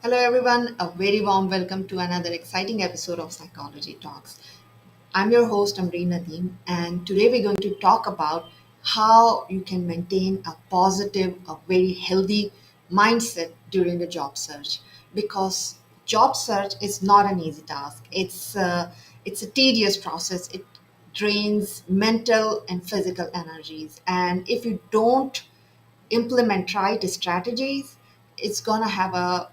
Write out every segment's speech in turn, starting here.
Hello, everyone. A very warm welcome to another exciting episode of Psychology Talks. I'm your host, Amreen Nadeem, and today we're going to talk about how you can maintain a positive, a very healthy mindset during a job search. Because job search is not an easy task. It's a tedious process. It drains mental and physical energies, and if you don't implement right strategies, it's going to have a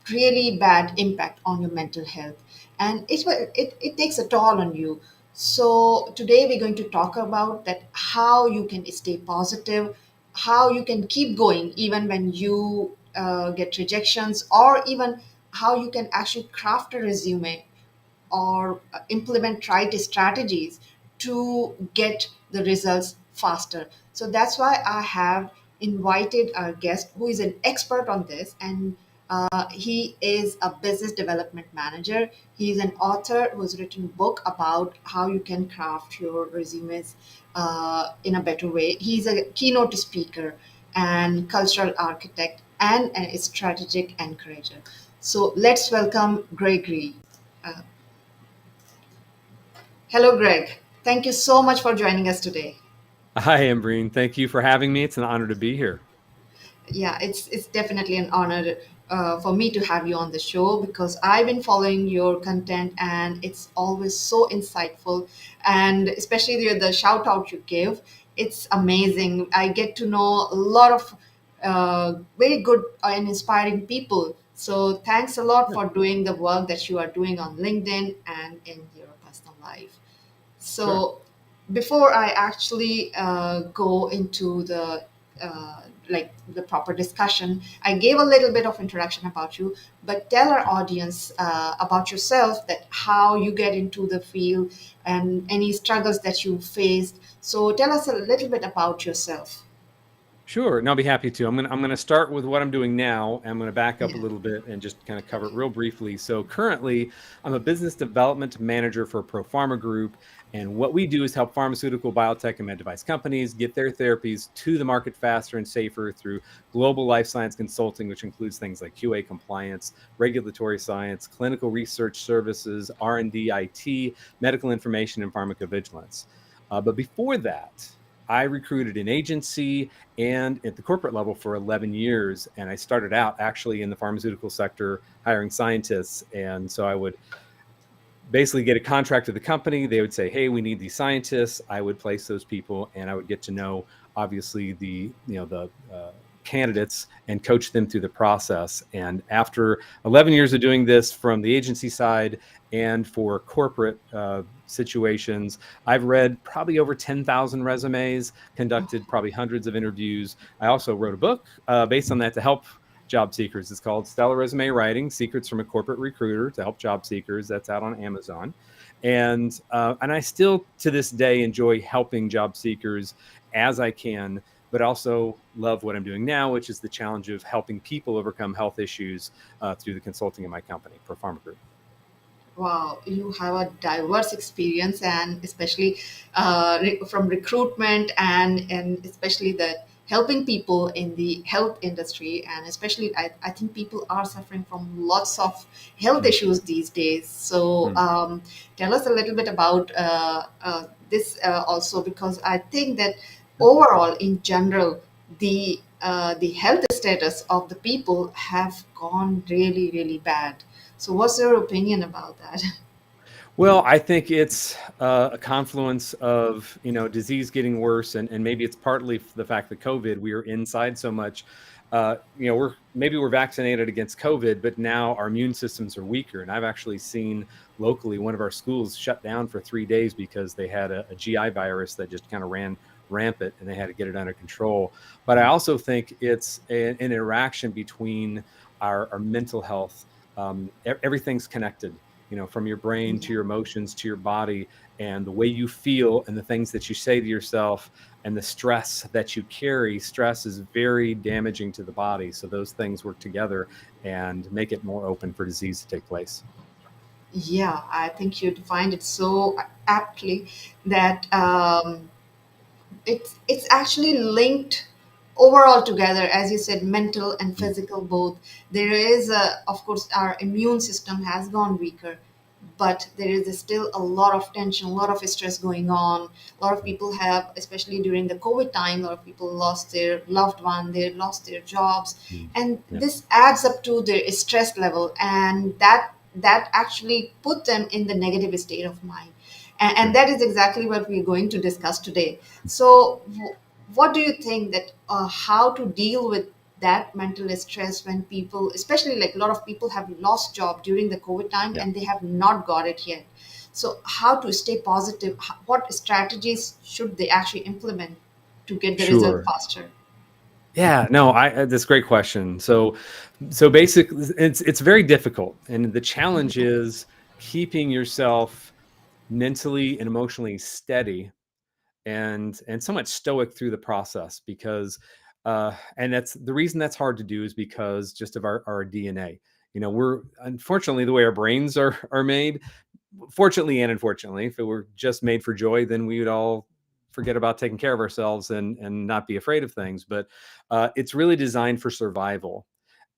really bad impact on your mental health, and it takes a toll on you. So today we're going to talk about that how you can stay positive, how you can keep going even when you get rejections, or even how you can actually craft a resume or implement right strategies to get the results faster. So that's why I have invited our guest who is an expert on this, and he is a business development manager. He's an author who's written a book about how you can craft your resumes in a better way. He's a keynote speaker and cultural architect and a strategic encourager. So let's welcome Gregory. Uh, Hello, Greg. Thank you so much for joining us today. Hi, Ambreen. Thank you for having me. It's an honor to be here. Yeah, it's definitely an honor for me to have you on the show because I've been following your content and it's always so insightful, and especially the shout out you give. It's amazing. I get to know a lot of very good and inspiring people. So thanks a lot Yeah, for doing the work that you are doing on LinkedIn and in your personal life. sure. So before I actually go into uh, the proper discussion, I gave a little bit of introduction about you, but tell our audience about yourself, that how you get into the field and any struggles that you faced. So tell us a little bit about yourself. Sure. And I'll be happy to. I'm gonna start with what I'm doing now. I'm gonna back up a Yeah. little bit and just kind of cover it real briefly. So currently, I'm a business development manager for Pro Pharma Group, and what we do is help pharmaceutical, biotech, and med device companies get their therapies to the market faster and safer through global life science consulting, which includes things like QA compliance, regulatory science, clinical research services, R&D, IT, medical information, and pharmacovigilance. But before that, I recruited an agency and at the corporate level for 11 years. And I started out actually in the pharmaceutical sector hiring scientists. And so I would basically get a contract with the company. They would say, "Hey, we need these scientists." I would place those people, and I would get to know obviously the candidates and coach them through the process. And after 11 years of doing this from the agency side and for corporate situations, I've read probably over 10,000 resumes, conducted probably hundreds of interviews. I also wrote a book based on that to help job seekers. It's called Stellar Resume Writing: Secrets from a Corporate Recruiter to Help Job Seekers. That's out on Amazon, and I still to this day enjoy helping job seekers as I can, but also love what I'm doing now, which is the challenge of helping people overcome health issues through the consulting of my company, Pro Pharma Group. Wow, you have a diverse experience, and especially from recruitment and especially the helping people in the health industry, and especially I think people are suffering from lots of health Mm, issues these days. So mm. tell us a little bit about this also, because I think that overall, in general, the health status of the people have gone really, really bad. So, what's your opinion about that? Well, I think it's a confluence of disease getting worse, and maybe it's partly the fact that COVID, we are inside so much. We're vaccinated against COVID, but now our immune systems are weaker. And I've actually seen locally one of our schools shut down for 3 days because they had a GI virus that just kind of ran rampant, and they had to get it under control. But I also think it's an interaction between our mental health. Everything's connected, from your brain to Yeah. your emotions to your body, and the way you feel and the things that you say to yourself and the stress that you carry. Stress is very damaging to the body. So those things work together and make it more open for disease to take place. Yeah, I think you defined it so aptly that it's actually linked overall together, as you said, mental and physical both, there is of course our immune system has gone weaker, but there is still a lot of tension, a lot of stress going on. A lot of people have, especially during the COVID time, a lot of people lost their loved one, they lost their jobs, Mm. and Yeah, this adds up to their stress level, and that actually put them in the negative state of mind. And sure. that is exactly what we're going to discuss today. So what do you think that how to deal with that mental stress when people, especially like a lot of people have lost job during the COVID time Yeah, and they have not got it yet. So how to stay positive? What strategies should they actually implement to get the result sure. faster? Yeah, no, that's a great question. So basically, it's very difficult, and the challenge is keeping yourself mentally and emotionally steady and somewhat stoic through the process because and that's the reason that's hard to do is because just of our DNA. We're unfortunately the way our brains are made, fortunately and unfortunately, if it were just made for joy, then we would all forget about taking care of ourselves and not be afraid of things. But it's really designed for survival.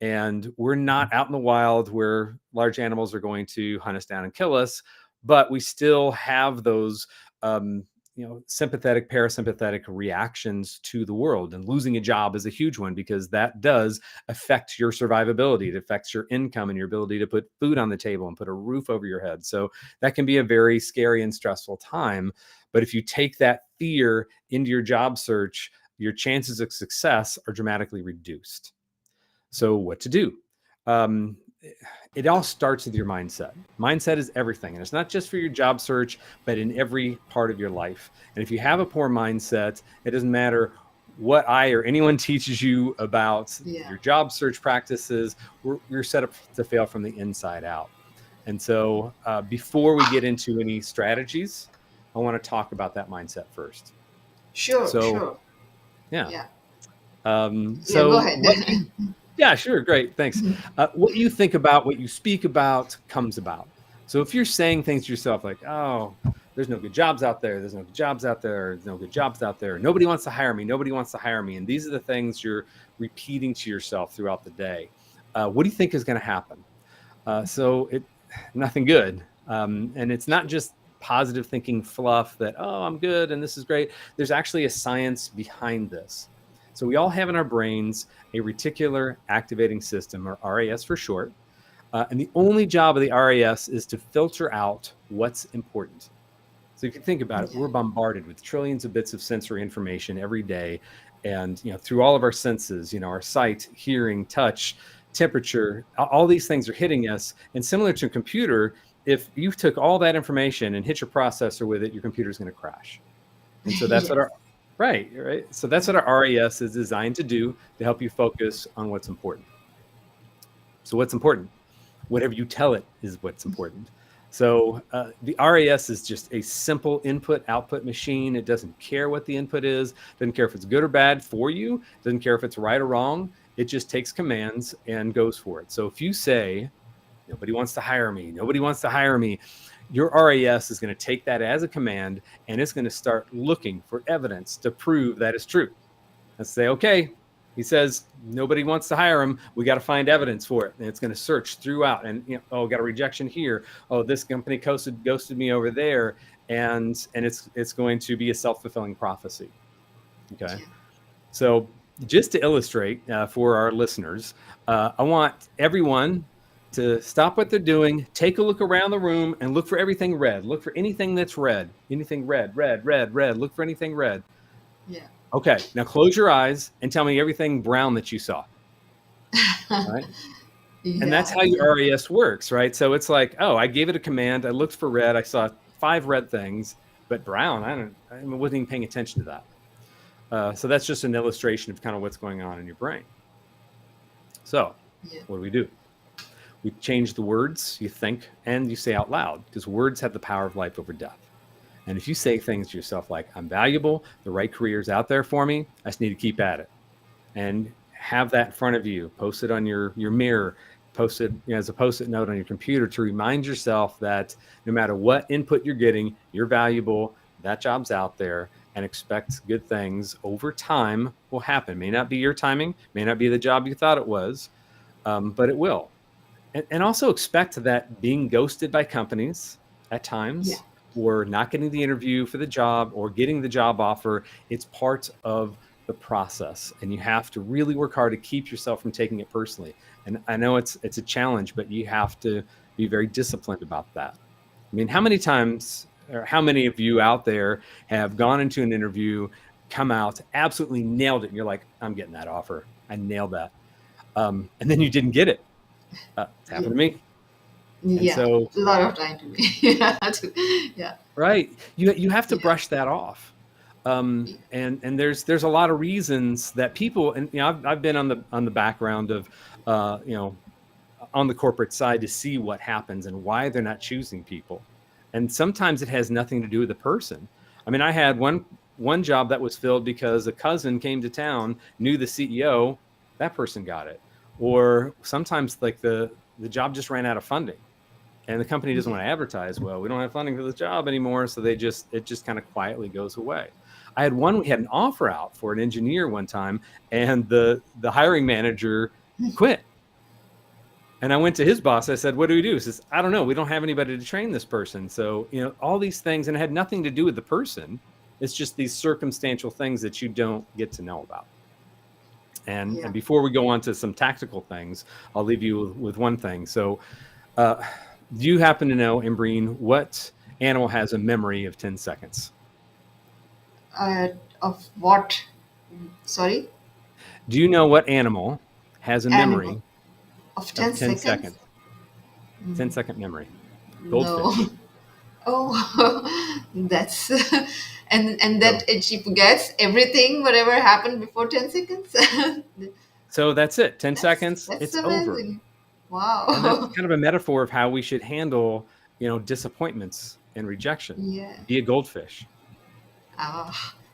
And we're not out in the wild where large animals are going to hunt us down and kill us, but we still have those um, sympathetic, parasympathetic reactions to the world. And losing a job is a huge one because that does affect your survivability. It affects your income and your ability to put food on the table and put a roof over your head. So that can be a very scary and stressful time. But if you take that fear into your job search, your chances of success are dramatically reduced. So, what to do? Um, it all starts with your mindset. Mindset is everything. And it's not just for your job search, but in every part of your life. And if you have a poor mindset, it doesn't matter what I or anyone teaches you about Yeah. your job search practices, you're set up to fail from the inside out. And so, before we get into any strategies, I want to talk about that mindset first. Sure, So, sure. yeah. Yeah. Yeah, go So, ahead. what you Yeah, sure. Great. Thanks. What you think about, what you speak about comes about. So if you're saying things to yourself like, oh, there's no good jobs out there, there's no good jobs out there, there's no good jobs out there, nobody wants to hire me, nobody wants to hire me. And these are the things you're repeating to yourself throughout the day. What do you think is going to happen? Nothing good. And it's not just positive thinking fluff that, oh, I'm good and this is great. There's actually a science behind this. So we all have in our brains a reticular activating system, or RAS for short. And the only job of the RAS is to filter out what's important. So if you think about it, Yeah. we're bombarded with trillions of bits of sensory information every day. And through all of our senses, our sight, hearing, touch, temperature, all these things are hitting us. And similar to a computer, if you took all that information and hit your processor with it, your computer's going to crash. And so that's what Yes. our right. So that's what our RES is designed to do, to help you focus on what's important. So what's important? Whatever you tell it is what's important. So the RAS is just a simple input output machine. It doesn't care what the input is, doesn't care if it's good or bad for you, doesn't care if it's right or wrong. It just takes commands and goes for it. So if you say, nobody wants to hire me, nobody wants to hire me, your RAS is going to take that as a command and it's going to start looking for evidence to prove that is true. And say, okay, he says nobody wants to hire him. We got to find evidence for it. And it's going to search throughout and, oh, got a rejection here. Oh, this company ghosted me over there. And it's going to be a self-fulfilling prophecy. Okay. Yeah. So just to illustrate for our listeners, I want everyone to stop what they're doing, take a look around the room and look for everything red. Look for anything that's red, anything red, red, red, red. Look for anything red. Yeah. Okay, now close your eyes and tell me everything brown that you saw. All right. And that's Yeah. how your RAS works, right? So it's like, oh, I gave it a command. I looked for red. I saw 5 red things, but brown, I wasn't even paying attention to that. So that's just an illustration of kind of what's going on in your brain. So Yeah. what do? We change the words you think and you say out loud, because words have the power of life over death. And if you say things to yourself like, I'm valuable, the right career is out there for me, I just need to keep at it. And have that in front of you, post it on your mirror, post it as a post-it note on your computer to remind yourself that no matter what input you're getting, you're valuable, that job's out there, and expect good things over time will happen. May not be your timing, may not be the job you thought it was, but it will. And also expect that being ghosted by companies at Yeah. times, or not getting the interview for the job, or getting the job offer, it's part of the process. And you have to really work hard to keep yourself from taking it personally. And I know it's a challenge, but you have to be very disciplined about that. I mean, how many times, or how many of you out there have gone into an interview, come out, absolutely nailed it, and you're like, I'm getting that offer. I nailed that. And then you didn't get it. It's Yeah. happened to me. And Yeah. so, A lot of time to me. Yeah. Yeah. right, you have to Yeah. brush that off. And there's a lot of reasons that people, and I've been on the background of, you know, on the corporate side to see what happens and why they're not choosing people. And sometimes it has nothing to do with the person. I mean, I had one job that was filled because a cousin came to town, knew the CEO, that person got it. Or sometimes like the job just ran out of funding and the company doesn't Yeah. want to advertise, well, we don't have funding for this job anymore, so it just kind of quietly goes away. I had one, we had an offer out for an engineer one time, and the hiring manager quit. And I went to his boss. I said, what do we do? He says, I don't know. We don't have anybody to train this person. So, you know, all these things, and it had nothing to do with the person. It's just these circumstantial things that you don't get to know about. Yeah. And before we go on to some tactical things, I'll leave you with one thing. So, uh, do you happen to know, Imbreen, what animal has a memory of 10 seconds? Uh, of what? Sorry? Do you know what animal has a Animal. memory Of of 10 10 seconds? seconds? 10-second memory. No. Goldfish. Oh, that's and that So, she forgets everything, whatever happened before 10 seconds. so that's it. 10 That's seconds, that's it's over. amazing. And that's Wow. kind of a metaphor of how we should handle, you know, disappointments and rejection. Yeah. Be a goldfish.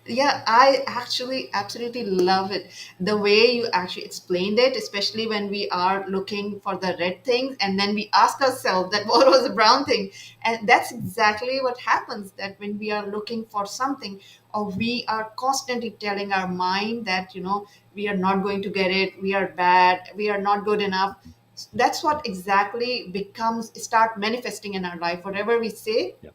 Yeah, I actually absolutely love it. The way you actually explained it, especially when we are looking for the red things and then we ask ourselves that what was the brown thing. And that's exactly what happens, that when we are looking for something, or we are constantly telling our mind that, we are not going to get it, we are bad, we are not good enough. That's what exactly becomes, start manifesting in our life. Whatever we say Yep.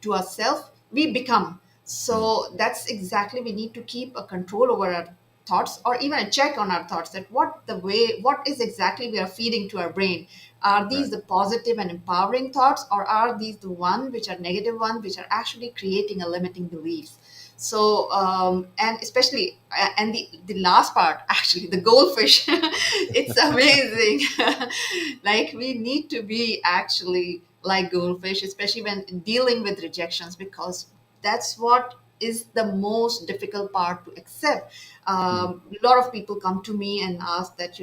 to ourselves, we become. Mm, So that's exactly, we need to keep a control over our thoughts, or even a check on our thoughts, that what is exactly we are feeding to our brain. Are these right. the positive and empowering thoughts, or are these the one which are negative ones, which are actually creating a limiting beliefs? So and especially and the last part, actually, the goldfish, it's amazing. Like, we need to be actually like goldfish, especially when dealing with rejections, because that's what is the most difficult part to accept. Mm, A lot of people come to me and ask that,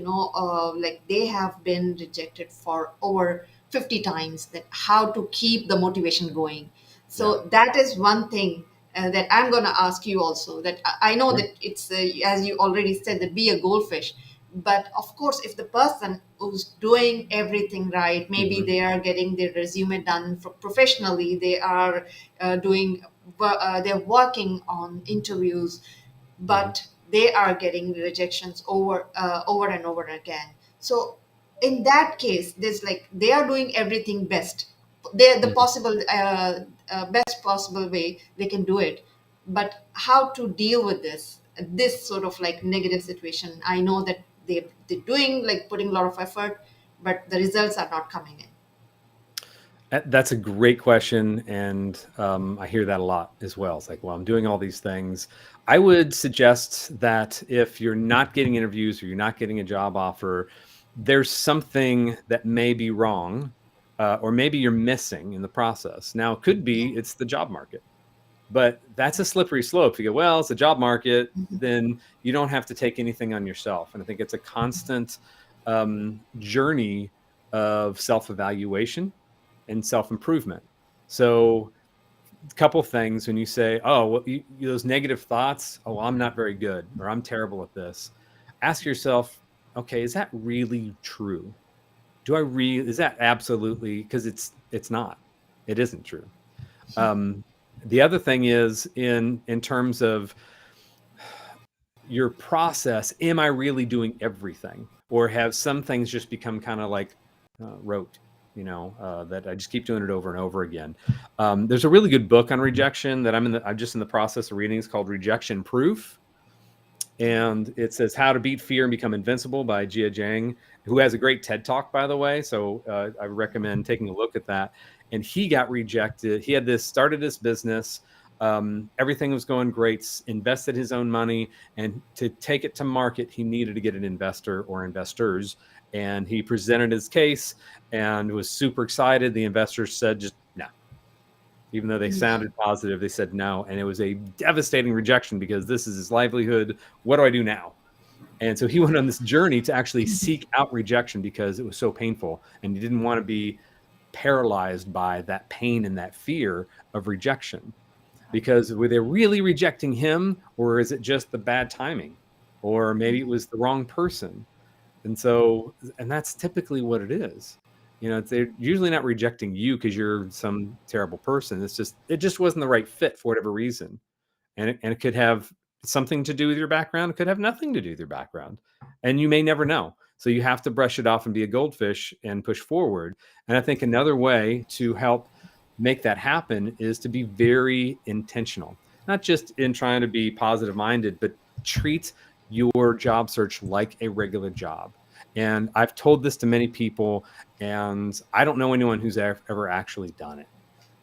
like, they have been rejected for over 50 times, that how to keep the motivation going. yeah. So that is one thing that I'm going to ask you also, that I know Sure. that it's as you already said, that be a goldfish. But of course, if the person who's doing everything right, maybe Hmm. they are getting their resume done professionally, they are they're working on interviews, Hmm. but they are getting rejections over and over again. So in that case, there's like, they are doing everything best, they're the Hmm. possible best possible way they can do it. But how to deal with this sort of like negative situation? I know that they're doing, like, putting a lot of effort, but the results are not coming in. That's a great question. And I hear that a lot as well. It's like, well, I'm doing all these things. I would suggest that if you're not getting interviews or you're not getting a job offer, there's something that may be wrong, or maybe you're missing in the process. Now, it could Yeah. be it's the job market. But that's a slippery slope. You go, well, it's a job market, then you don't have to take anything on yourself. And I think it's a constant journey of self evaluation and self improvement. So, a couple things when you say, oh, well, those negative thoughts, oh, I'm not very good, or I'm terrible at this. Ask yourself, okay, is that really true? Is that absolutely, because it's not, it isn't true. The other thing is in terms of your process, am I really doing everything, or have some things just become kind of like rote, that I just keep doing it over and over again? There's a really good book on rejection that I'm just in the process of reading. It's called Rejection Proof, and it says How to Beat Fear and Become Invincible by Jia Jiang, who has a great TED Talk, by the way. So I recommend taking a look at that. And he got rejected. He had started this business. Everything was going great, invested his own money, and to take it to market, he needed to get an investor or investors. And he presented his case and was super excited. The investors said, just no. Even though they Yeah. sounded positive, they said no. And it was a devastating rejection because this is his livelihood. What do I do now? And so he went on this journey to actually seek out rejection because it was so painful. And he didn't want to be paralyzed by that pain and that fear of rejection. Because were they really rejecting him, or is it just the bad timing? Or maybe it was the wrong person. And that's typically what it is. They're usually not rejecting you because you're some terrible person. It just wasn't the right fit for whatever reason. And it could have something to do with your background. It could have nothing to do with your background. And you may never know. So you have to brush it off and be a goldfish and push forward. And I think another way to help make that happen is to be very intentional, not just in trying to be positive minded, but treat your job search like a regular job. And I've told this to many people, and I don't know anyone who's ever actually done it,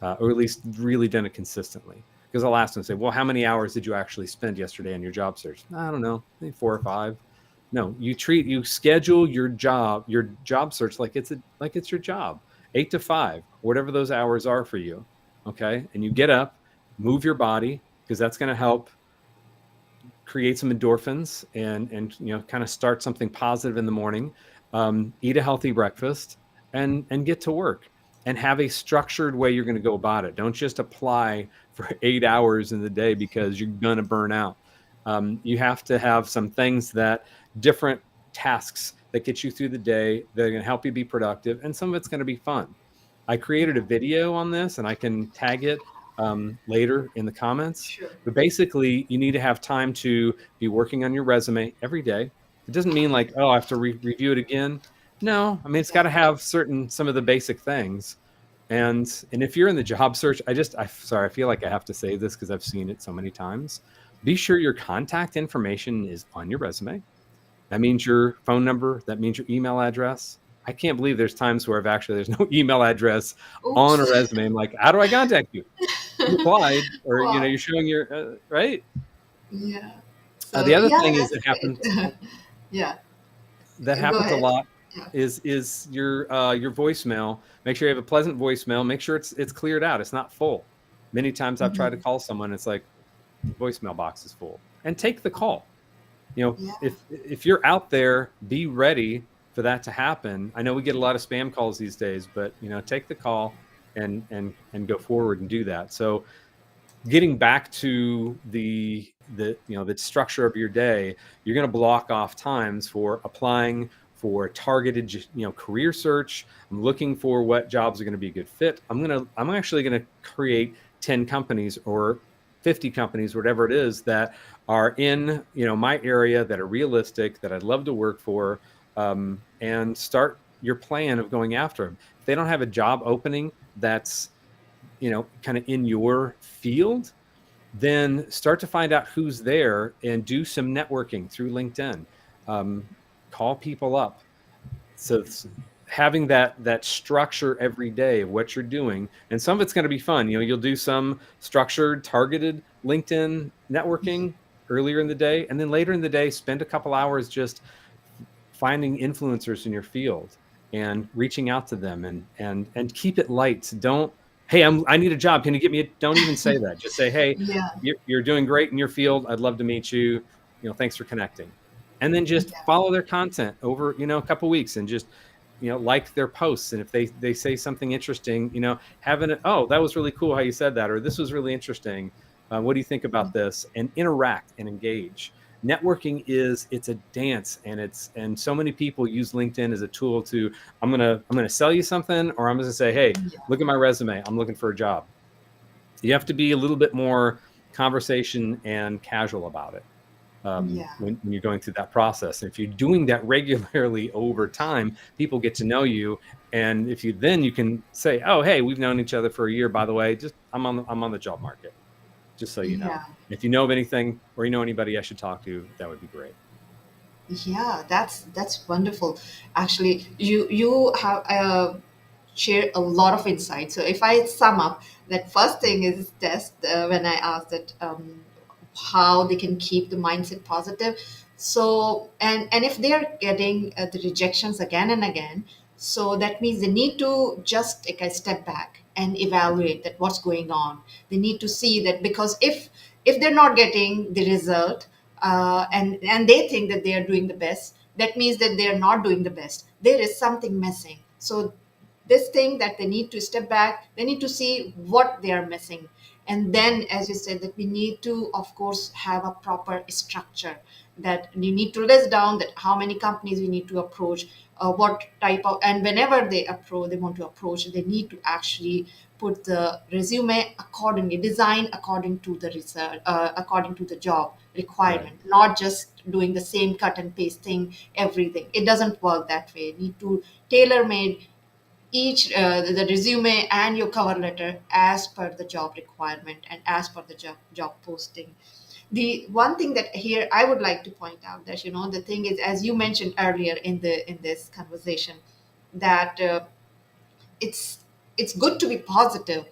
or at least really done it consistently. Because I'll ask them, say, well, how many hours did you actually spend yesterday on your job search? I don't know, maybe 4 or 5. No, you schedule your job search like it's your job, 8 to 5, whatever those hours are for you. Okay. And you get up, move your body, because that's going to help create some endorphins and kind of start something positive in the morning. Eat a healthy breakfast and get to work, and have a structured way you're going to go about it. Don't just apply for 8 hours in the day because you're going to burn out. You have to have some things, different tasks that get you through the day that are going to help you be productive, and some of it's going to be fun. I created a video on this, and I can tag it later in the comments. Sure. But basically, you need to have time to be working on your resume every day. It doesn't mean like, oh, I have to review it again. No, I mean, it's got to have some of the basic things. And if you're in the job search, I feel like I have to say this because I've seen it so many times. Be sure your contact information is on your resume. That means your phone number. That means your email address. I can't believe there's times where there's no email address on a Oops. resume. I'm like, how do I contact you? You applied, or Wow. you're showing your right. Yeah. The So other yeah, thing is that's great. Yeah. that Go happens a ahead. lot Yeah. is your voicemail. Make sure you have a pleasant voicemail. Make sure it's cleared out. It's not full. Many times I've tried to Mhm. call someone, it's like voicemail box is full, and take the call. Yeah. If you're out there, be ready for that to happen. I know we get a lot of spam calls these days, but take the call and go forward and do that. So getting back to the structure of your day, you're going to block off times for applying for targeted career search. I'm looking for what jobs are going to be a good fit. I'm actually going to create 10 companies or 50 companies, whatever it is, that are in my area, that are realistic, that I'd love to work for, and start your plan of going after them. If they don't have a job opening that's kind of in your field, then start to find out who's there and do some networking through LinkedIn. Call people up. So having that structure every day of what you're doing, and some of it's going to be fun. You'll do some structured, targeted LinkedIn networking earlier in the day, and then later in the day, spend a couple hours just finding influencers in your field and reaching out to them, and keep it light. Don't, hey, I need a job. Can you get me don't even say that. Just say, hey, Yeah. you're doing great in your field. I'd love to meet you. Thanks for connecting. And then just Yeah. follow their content over, a couple weeks, and just, like their posts. And if they say something interesting, oh, that was really cool how you said that, or this was really interesting. What do you think about this? And interact and engage. Networking it's a dance, and so many people use LinkedIn as a tool to, I'm gonna sell you something, or I'm gonna say, hey, Yeah. look at my resume, I'm looking for a job. You have to be a little bit more conversation and casual about it. Yeah. When you're going through that process. And if you're doing that regularly over time, people get to know you. And if you then you can say, oh, hey, we've known each other for a year, by the way, just I'm on the job market, just so you know. Yeah. If you know of anything or you know anybody I should talk to, that would be great. Yeah, that's wonderful. Actually, you have shared a lot of insight. So if I sum up, that first thing is test when I asked that how they can keep the mindset positive. So and if they are getting the rejections again and again, so that means they need to just take a step back and evaluate that what's going on. They need to see that, because if they're not getting the result, and they think that they are doing the best, that means that they are not doing the best. There is something missing. So this thing that they need to step back, they need to see what they are missing. And then, as you said, that we need to of course have a proper structure, that you need to list down that how many companies we need to approach, what type of, and whenever they want to approach, they need to actually put the resume accordingly, design according to the research, according to the job Right. requirement, not just doing the same cut and paste thing, everything. It doesn't work that way. You need to tailor made each the resume and your cover letter as per the job requirement and as per the job posting. The one thing that here I would like to point out, that the thing is, as you mentioned earlier in this conversation, that it's it's good to be positive,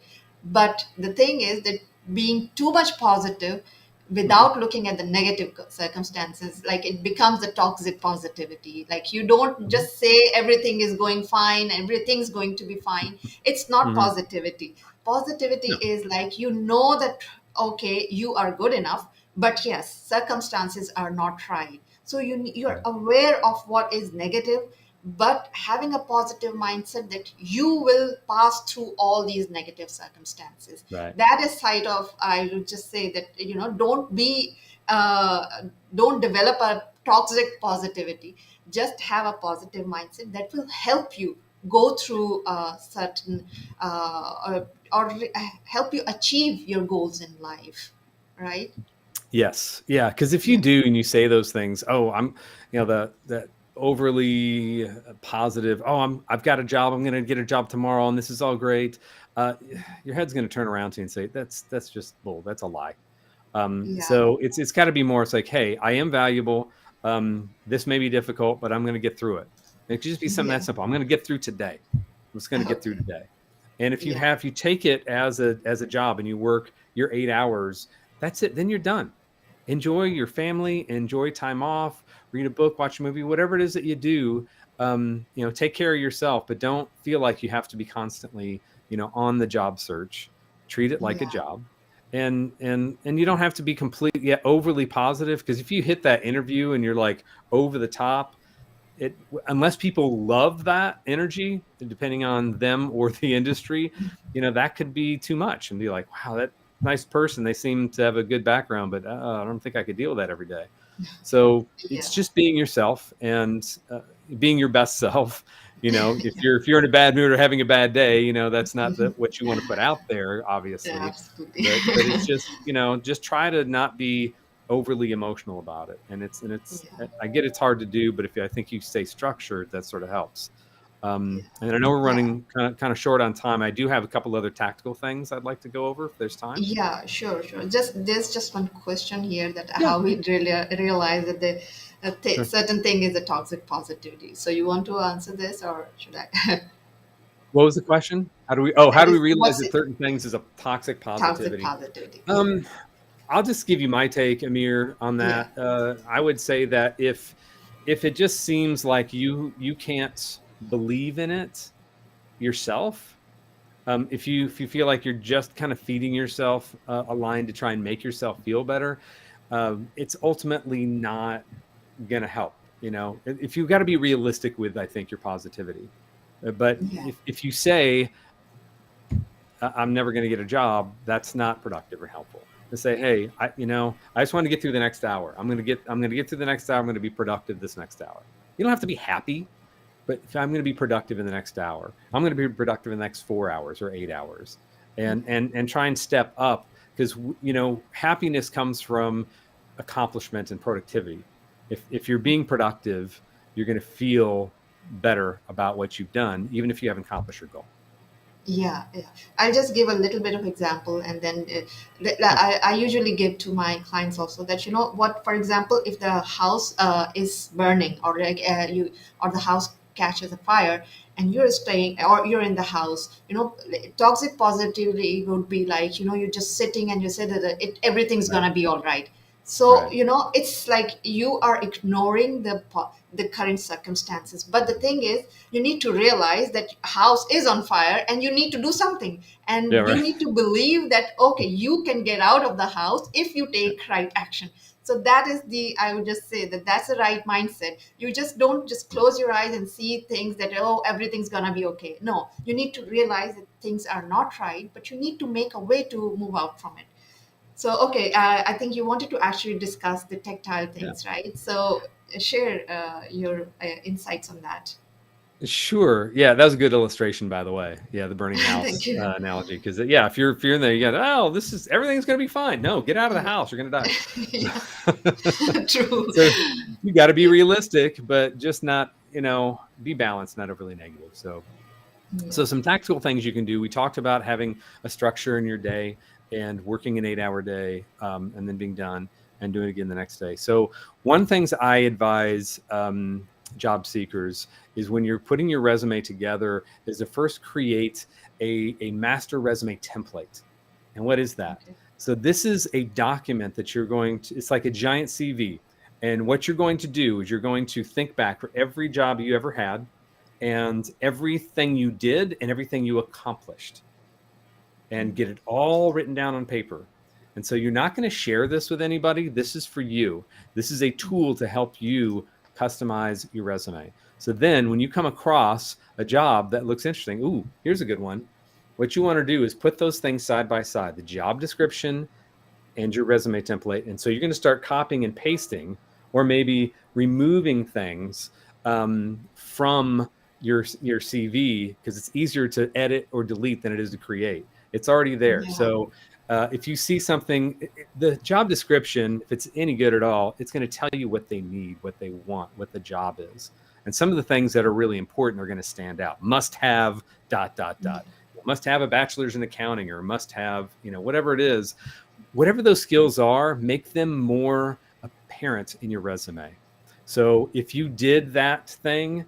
but the thing is that being too much positive without looking at the negative circumstances, like it becomes a toxic positivity. Like you don't Hmm. just say everything is going fine, everything's going to be fine. It's not Hmm. positivity. Positivity No. is like, that okay, you are good enough, but yes, circumstances are not right. So you're Right. aware of what is negative, but having a positive mindset that you will pass through all these negative circumstances. Right. That is side of, I would just say that, don't develop a toxic positivity. Just have a positive mindset that will help you go through certain or help you achieve your goals in life, right? Yes. Yeah. Because if you Yeah. do and you say those things, oh, the overly positive, oh, I've got a job, I'm going to get a job tomorrow, and this is all great. Uh, your head's going to turn around to you and say, that's just bull. That's a lie. Yeah. So it's got to be more. It's like, hey, I am valuable. This may be difficult, but I'm going to get through it. It could just be something Yeah. that simple. I'm going to get through today. I'm just going to get through Okay. today. And if Yeah. you take it as a job and you work your 8 hours, that's it. Then you're done. Enjoy your family, enjoy time off, read a book, watch a movie, whatever it is that you do. Take care of yourself, but don't feel like you have to be constantly, on the job search. Treat it like a Yeah. job, and you don't have to be completely overly positive, because if you hit that interview and you're like over the top, it unless people love that energy, depending on them or the industry, that could be too much and be like, wow, that nice person, they seem to have a good background, but I don't think I could deal with that every day. So it's Yeah. just being yourself and being your best self. If you're in a bad mood or having a bad day, that's not what you want to put out there, Yeah, obviously. absolutely. But it's just, just try to not be overly emotional about it. And Yeah. I get it's hard to do, but if I think you stay structured, that sort of helps. Yeah. And I know we're Yeah. running kind of short on time. I do have a couple other tactical things I'd like to go over if there's time. Yeah, sure, sure. Just there's just one question here, that Yeah, how we really realize that the sure. certain thing is a toxic positivity. So you want to answer this, or should I? What was the question? How do we Is realize what's that it? certain things is a toxic Toxic positivity? positivity. Yeah. Um, I'll just give you my take, Amir, on Yeah. that. I would say that if it just seems like you can't believe in it yourself, if you feel like you're just kind of feeding yourself a line to try and make yourself feel better, it's ultimately not going to help. If you've got to be realistic with, I think, your positivity. But Yeah. if you say I'm never going to get a job, that's not productive or helpful. To say, hey, I just want to get through the next hour. I'm going to get through the next hour. I'm going to be productive this next hour. You don't have to be happy, but if I'm going to be productive in the next hour, I'm going to be productive in the next 4 hours or 8 hours. and try and step up, because happiness comes from accomplishment and productivity. If you're being productive, you're going to feel better about what you've done, even if you haven't accomplished your goal. Yeah, yeah. I'll just give a little bit of example, and then Sure. I usually give to my clients also that, you know what, for example, if the house is burning, or like or the house catches a fire, and you're staying, or you're in the house, toxic positivity would be like, you're just sitting and you say that everything's Right. gonna be all right. So, Right. it's like you are ignoring the current circumstances. But the thing is, you need to realize that house is on fire and you need to do something. Yeah. And you Right. need to believe that, okay, you can get out of the house if you take right action. So that is I would just say that that's the right mindset. You just don't just close your eyes and see things that, oh, everything's gonna be okay. No, you need to realize that things are not right, but you need to make a way to move out from it. So, okay, I think you wanted to actually discuss the tactile Yeah. things, right? So, share your insights on that. Sure. Yeah, that was a good illustration, by the way. Yeah, the burning Thank house you. analogy. Because yeah, if you're in there, you got, oh, this is everything's gonna be fine. No, get out of the Yeah, house. You're gonna yeah, die. true. So you got to be realistic, but just not, be balanced, not overly negative. So Yeah, some tactical things you can do. We talked about having a structure in your day and working an 8-hour day, and then being done and doing it again the next day. So one things I advise job seekers is, when you're putting your resume together, is to first create a master resume template. And what is that? okay. So this is a document that you're going to, it's like a giant CV. And what you're going to do is you're going to think back for every job you ever had, and everything you did and everything you accomplished, and get it all written down on paper. And so you're not going to share this with anybody. This is for you. This is a tool to help you customize your resume. So then when you come across a job that looks interesting, ooh, here's a good one. What you want to do is put those things side by side, the job description and your resume template. And so you're going to start copying and pasting, or maybe removing things from your CV, because it's easier to edit or delete than it is to create. It's already there. Yeah, So if you see something, the job description, if it's any good at all, it's going to tell you what they need, what they want, what the job is. And some of the things that are really important are going to stand out. Must have dot dot yeah, dot. Must have a bachelor's in accounting, or must have, whatever it is. Whatever those skills are, make them more apparent in your resume. So if you did that thing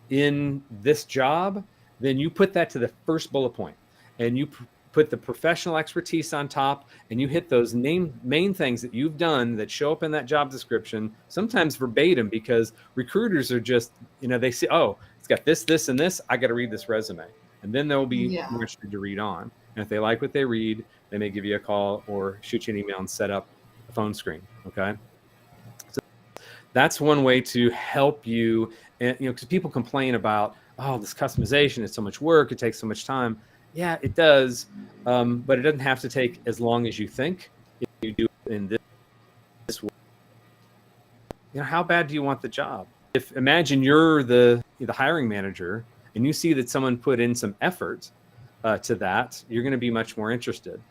in this job, then you put that to the first bullet point, and you put the professional expertise on top, and you hit those main things that you've done that show up in that job description, sometimes verbatim, because recruiters are just, they say, oh, it's got this, this, and this. I got to read this resume. And then they'll be yeah, more interested to read on. And if they like what they read, they may give you a call or shoot you an email and set up a phone screen. Okay. So that's one way to help you. And, because people complain about, oh, this customization is so much work. It takes so much time. Yeah, it does. But it doesn't have to take as long as you think if you do it in this way. How bad do you want the job? If imagine you're the hiring manager, and you see that someone put in some effort to that, you're going to be much more interested.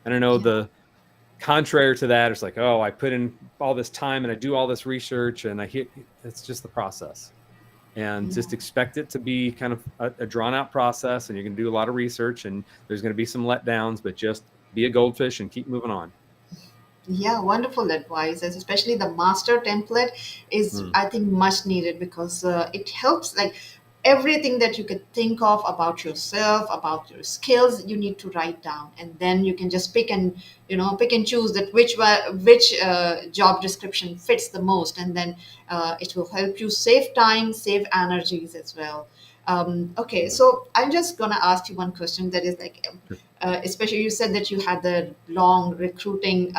I don't know, yeah, the contrary to that, it's like, oh, I put in all this time and I do all this research, and it's just the process. And yeah. just expect it to be kind of a drawn out process, and you're going to do a lot of research, and there's going to be some letdowns, but just be a goldfish and keep moving on. Yeah, wonderful advice. As especially the master template is, Mm. I think, much needed, because it helps, like, everything that you could think of about yourself, about your skills, you need to write down, and then you can just pick and choose that which job description fits the most, and then it will help you save time, save energies as well. Okay, Yeah. so I'm just gonna ask you one question that is like, Sure. especially you said that you had the long recruiting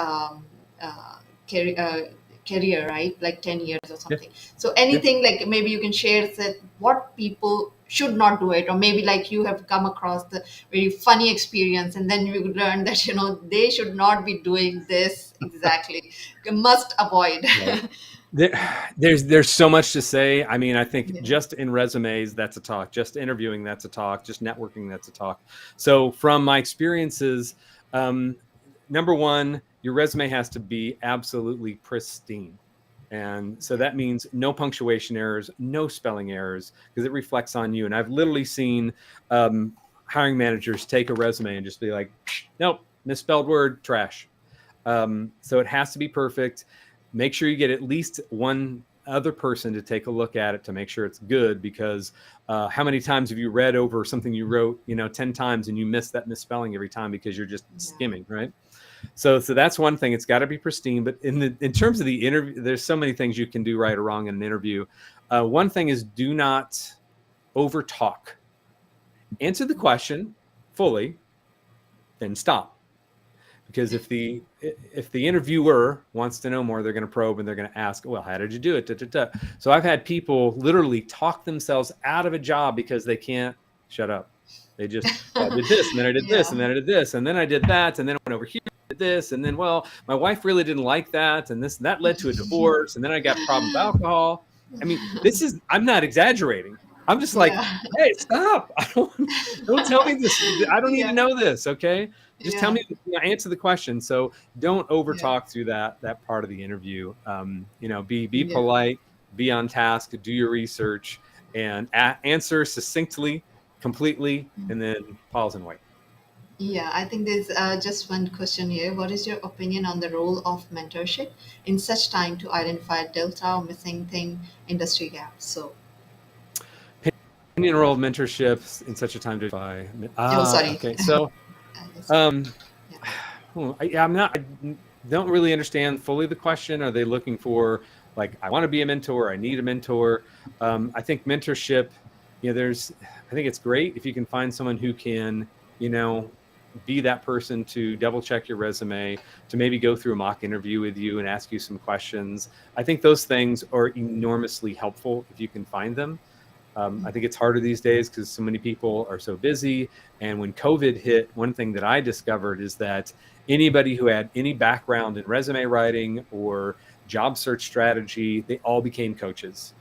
career, career, right? Like 10 years or Yeah. something. So Yeah. anything, like, maybe you can share that what people should not do it, or maybe like you have come across the very funny experience, and then you learn that, they should not be doing this exactly. You must avoid. Right. There's so much to say. I mean, I think Yeah. just in resumes, that's a talk. Just interviewing, that's a talk. Just networking, that's a talk. So from my experiences, um, number one, your resume has to be absolutely pristine. And so that means no punctuation errors, no spelling errors, because it reflects on you. And I've literally seen hiring managers take a resume and just be like, nope, misspelled word, trash. So it has to be perfect. Make sure you get at least one other person to take a look at it to make sure it's good, because how many times have you read over something you wrote 10 times and you miss that misspelling every time because you're just Yeah. skimming, right? So that's one thing. It's got to be pristine. But in terms of the interview, there's so many things you can do right or wrong in an interview. One thing is, do not over talk. Answer the question fully, then stop. Because if the interviewer wants to know more, they're going to probe and they're going to ask, well, how did you do it? Da, da, da. So I've had people literally talk themselves out of a job because they can't shut up. They just, well, I did this, and then I did this, Yeah. and then I did this, and then I did that, and then I went over here, did this, and then, well, my wife really didn't like that, and this and that led to a divorce, and then I got problems with alcohol. I mean, I'm not exaggerating. I'm just like, Yeah. hey, stop. Don't tell me this. I don't need to Yeah. know this. Okay. Just tell Yeah. me, answer the question. So don't over Yeah. talk through that part of the interview. Be Yeah. polite, be on task, do your research, and answer succinctly, completely, and then pause and wait. Yeah, I think there's just one question here. What is your opinion on the role of mentorship in such time to identify delta or missing thing industry gaps? So, Opinion role mentorships in such a time to buy. oh, sorry. Okay. So, Yes. um, Yeah. I don't really understand fully the question. Are they looking for, like, I want to be a mentor, I need a mentor? I think mentorship, I think it's great if you can find someone who can, you know, be that person to double check your resume, to maybe go through a mock interview with you and ask you some questions. I think those things are enormously helpful if you can find them. I think it's harder these days because so many people are so busy. And when COVID hit, one thing that I discovered is that anybody who had any background in resume writing or job search strategy, they all became coaches.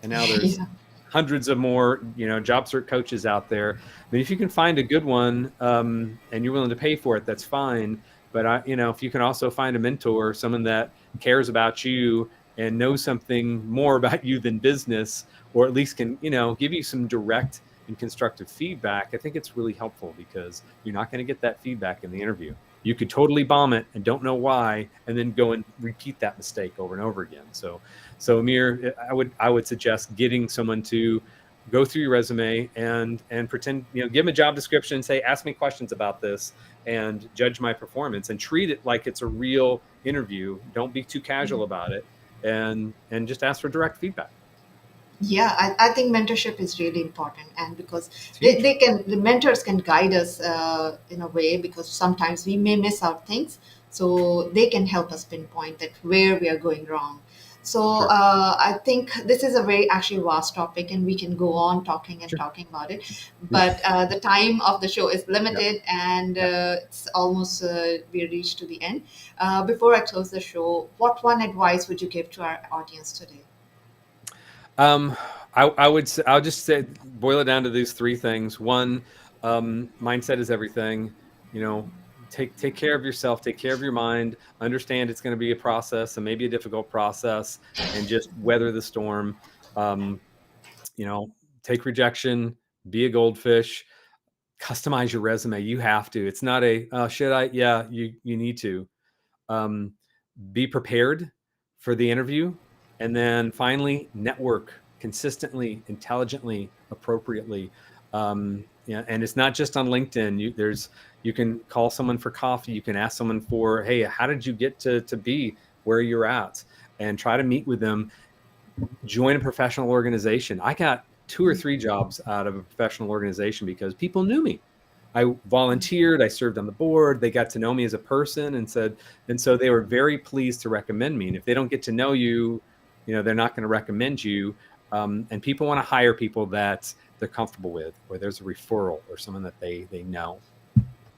And now there's Yeah. hundreds of more, job search coaches out there. I mean, if you can find a good one and you're willing to pay for it, that's fine. But if you can also find a mentor, someone that cares about you and knows something more about you than business, or at least can, give you some direct and constructive feedback, I think it's really helpful, because you're not going to get that feedback in the interview. You could totally bomb it and don't know why, and then go and repeat that mistake over and over again. So Amir, I would suggest getting someone to go through your resume and pretend, give them a job description and say, ask me questions about this and judge my performance, and treat it like it's a real interview. Don't be too casual about it, and just ask for direct feedback. Yeah, I think mentorship is really important, and because It's huge. the mentors can guide us in a way, because sometimes we may miss out things, so they can help us pinpoint that where we are going wrong. So Sure. I think this is a very actually vast topic, and we can go on talking and Sure. talking about it. But the time of the show is Yep. limited, and Yep. it's almost we reached to the end. Before I close the show, what one advice would you give to our audience today? Um, I'll just say, boil it down to these three things. One, mindset is everything. You know, take care of yourself, take care of your mind. Understand it's going to be a process, and maybe a difficult process, and just weather the storm. Um, you know, take rejection, be a goldfish, customize your resume. You have to. It's not a should I? Yeah, you need to. Um, be prepared for the interview, and then finally network consistently, intelligently, appropriately. And it's not just on LinkedIn. You can call someone for coffee. You can ask someone for, hey, how did you get to be where you're at, and try to meet with them. Join a professional organization. I got 2 or 3 jobs out of a professional organization because people knew me. I volunteered, I served on the board, they got to know me as a person, and so they were very pleased to recommend me. And if they don't get to know you, they're not going to recommend you. And people want to hire people that they're comfortable with, or there's a referral or someone that they know.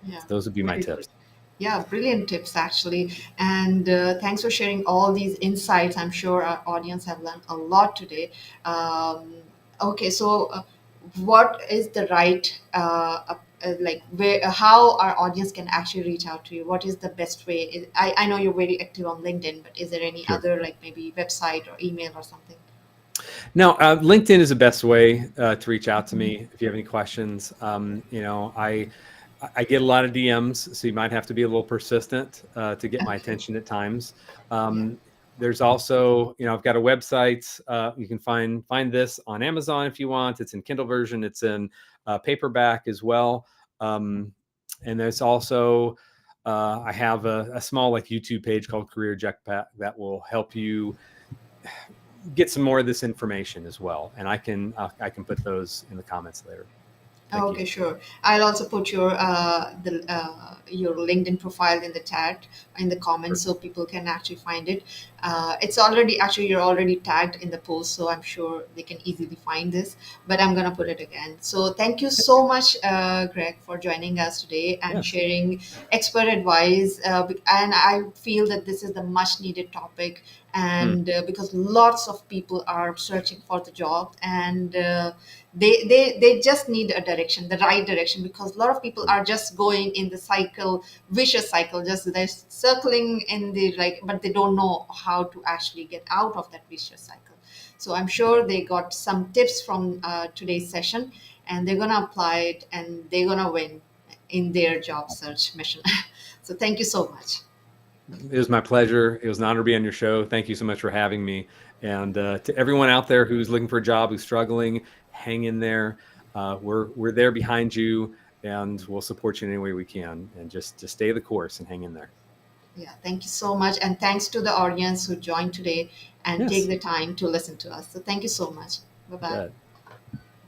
Yeah, So those would be my very good. tips. Yeah, brilliant tips actually. And thanks for sharing all these insights. I'm sure our audience have learned a lot today. Um, okay, so what is the right, like, where, how our audience can actually reach out to you? What is the best way? I know you're very active on LinkedIn, but is there any Sure. other, like maybe website or email or something? Now, LinkedIn is the best way to reach out to Mhm. me if you have any questions. I get a lot of DMs, so you might have to be a little persistent to get my Okay. attention at times. Yeah. There's also, I've got a website. You can find this on Amazon if you want. It's in Kindle version. It's in paperback as well. And there's also I have a small like YouTube page called Career Jetpack that will help you get some more of this information as well. And I can put those in the comments later. Oh, Thank you. okay, sure. I'll also put your LinkedIn profile in the chat in the comments Sure. so people can actually find it. It's already actually you're already tagged in the post, so I'm sure they can easily find this. But I'm gonna put Great. it again. So thank you so much, Greg, for joining us today and Yes. sharing expert advice. And I feel that this is the much needed topic, Mm, and because lots of people are searching for the job and. They just need a direction, the right direction, because a lot of people mm, are just going in the cycle, vicious cycle, just they're circling in the like, but they don't know how to actually get out of that vicious cycle. So I'm sure they got some tips from today's session, and they're gonna apply it and they're gonna win in their job awesome. search mission. So thank you so much. It was my pleasure. It was an honor to be on your show. Thank you so much for having me. And to everyone out there who's looking for a job, who's struggling, hang in there. We're there behind you, and we'll support you in any way we can. And just stay the course and hang in there. Yeah, thank you so much, and thanks to the audience who joined today and take Yes, the time to listen to us. So thank you so much. Bye you bye. bet.